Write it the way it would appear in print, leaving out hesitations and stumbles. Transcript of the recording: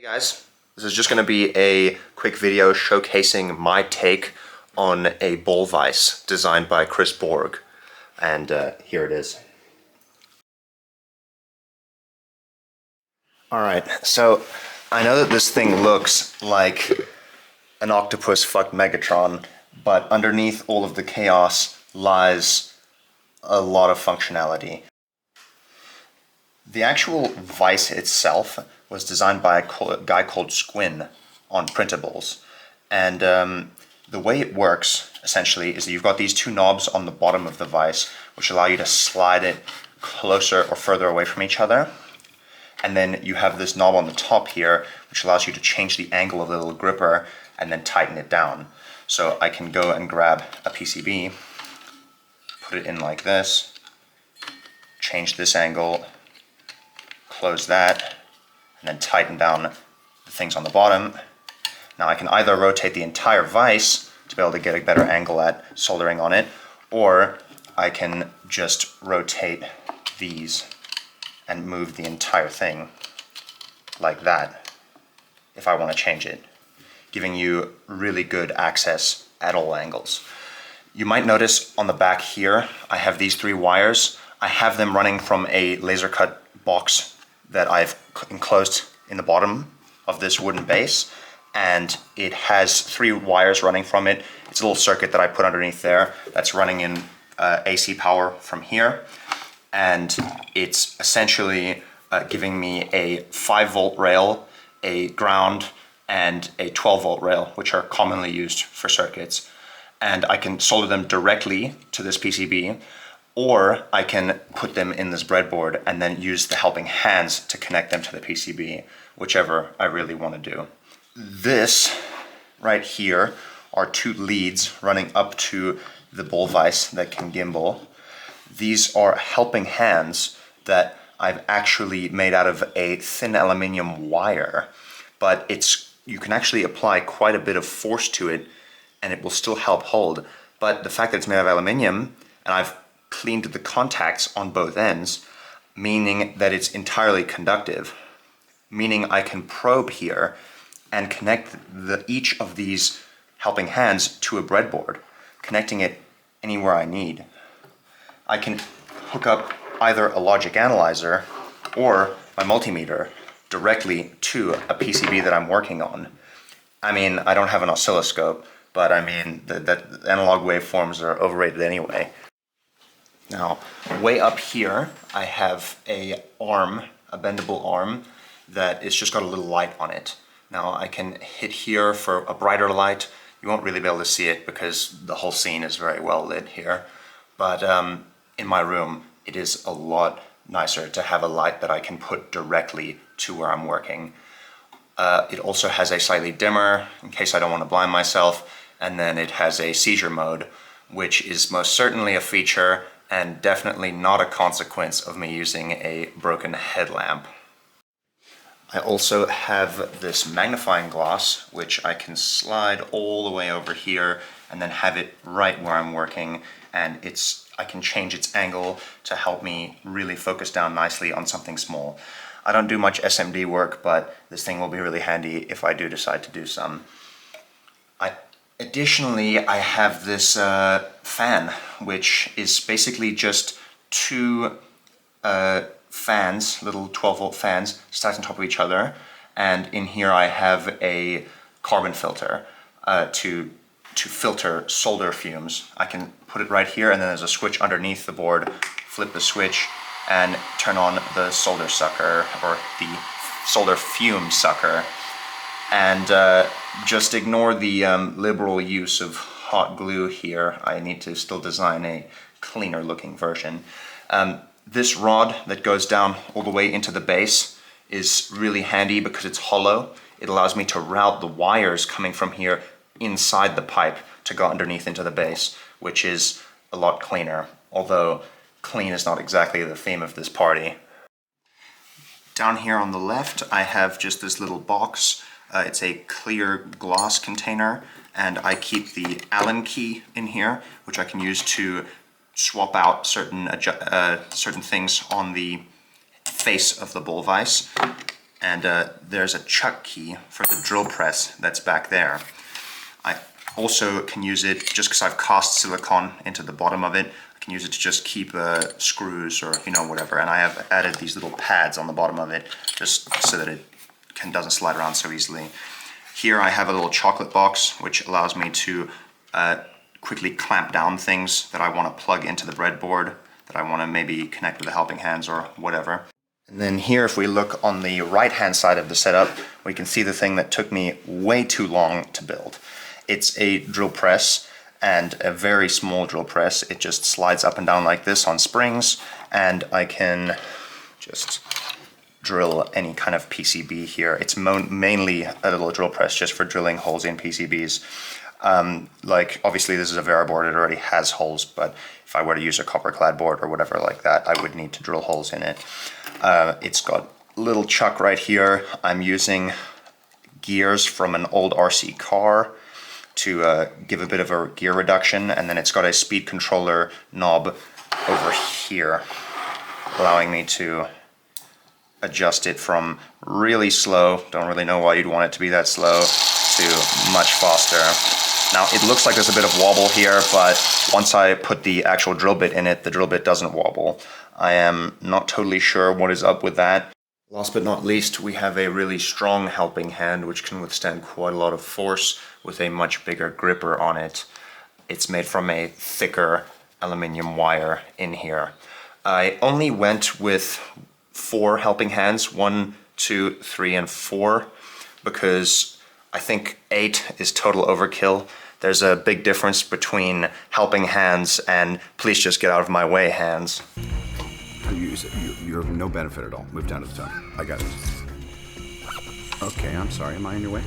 Hey guys, this is just going to be a quick video showcasing my take on a bowl vise designed by Chris Borg, and here it is. Alright, so I know that this thing looks like an octopus fucked Megatron, but underneath all of the chaos lies a lot of functionality. The actual vise itself was designed by a guy called Squin on printables, and the way it works essentially is that you've got these two knobs on the bottom of the vise which allow you to slide it closer or further away from each other, and then you have this knob on the top here which allows you to change the angle of the little gripper and then tighten it down. So I can go and grab a PCB, put it in like this, change this angle, close that, and then tighten down the things on the bottom. Now I can either rotate the entire vise to be able to get a better angle at soldering on it, or I can just rotate these and move the entire thing like that if I want to change it, giving you really good access at all angles. You might notice on the back here I have these three wires. I have them running from a laser cut box that I've enclosed in the bottom of this wooden base, and it has three wires running from it. It's a little circuit that I put underneath there that's running in AC power from here, and it's essentially giving me a 5-volt rail, a ground, and a 12-volt rail, which are commonly used for circuits. And I can solder them directly to this PCB, or I can put them in this breadboard and then use the helping hands to connect them to the PCB, whichever I really want to do. This right here are two leads running up to the bowl vise that can gimbal. These are helping hands that I've actually made out of a thin aluminium wire, but you can actually apply quite a bit of force to it and it will still help hold. But the fact that it's made of aluminium, and I've cleaned the contacts on both ends, meaning that it's entirely conductive, meaning I can probe here and connect each of these helping hands to a breadboard, connecting it anywhere I need. I can hook up either a logic analyzer or my multimeter directly to a PCB that I'm working on. I mean, I don't have an oscilloscope, but I mean, the analog waveforms are overrated anyway. Now, way up here, I have a bendable arm that it's just got a little light on it. Now, I can hit here for a brighter light. You won't really be able to see it because the whole scene is very well lit here. But in my room, it is a lot nicer to have a light that I can put directly to where I'm working. It also has a slightly dimmer in case I don't want to blind myself, and then it has a seizure mode, which is most certainly a feature and definitely not a consequence of me using a broken headlamp. I also have this magnifying glass, which I can slide all the way over here and then have it right where I'm working, and I can change its angle to help me really focus down nicely on something small. I don't do much SMD work, but this thing will be really handy if I do decide to do some. Additionally, I have this fan, which is basically just two fans, little 12-volt fans, stacked on top of each other. And in here I have a carbon filter to filter solder fumes. I can put it right here, and then there's a switch underneath the board. Flip the switch and turn on the solder sucker, or the solder fume sucker. And just ignore the liberal use of hot glue here. I need to still design a cleaner looking version. This rod that goes down all the way into the base is really handy because it's hollow. It allows me to route the wires coming from here inside the pipe to go underneath into the base, which is a lot cleaner, although clean is not exactly the theme of this party. Down here on the left, I have just this little box. It's a clear glass container, and I keep the Allen key in here, which I can use to swap out certain things on the face of the bowl vise. and there's a chuck key for the drill press that's back there. I also can use it, just because I've cast silicone into the bottom of it, I can use it to just keep screws or whatever, and I have added these little pads on the bottom of it just so that it doesn't slide around so easily. Here I have a little chocolate box which allows me to quickly clamp down things that I want to plug into the breadboard, that I want to maybe connect with the helping hands or whatever. And then here, if we look on the right hand side of the setup, we can see the thing that took me way too long to build. It's a drill press, and a very small drill press. It just slides up and down like this on springs, and I can just drill any kind of PCB here. It's mainly a little drill press just for drilling holes in PCBs. Like, obviously this is a Vera board, it already has holes, but if I were to use a copper clad board or whatever like that, I would need to drill holes in it. It's got a little chuck right here. I'm using gears from an old RC car to give a bit of a gear reduction, and then it's got a speed controller knob over here, allowing me to adjust it from really slow, don't really know why you'd want it to be that slow, to much faster. Now it looks like there's a bit of wobble here, but once I put the actual drill bit in it, the drill bit doesn't wobble. I am not totally sure what is up with that. Last but not least, we have a really strong helping hand which can withstand quite a lot of force with a much bigger gripper on it. It's made from a thicker aluminium wire in here. I only went with 4 helping hands, 1, 2, 3, and 4, because I think 8 is total overkill. There's a big difference between helping hands and please just get out of my way hands. You're of no benefit at all. Move down to the top. I got it. Okay, I'm sorry. Am I in your way?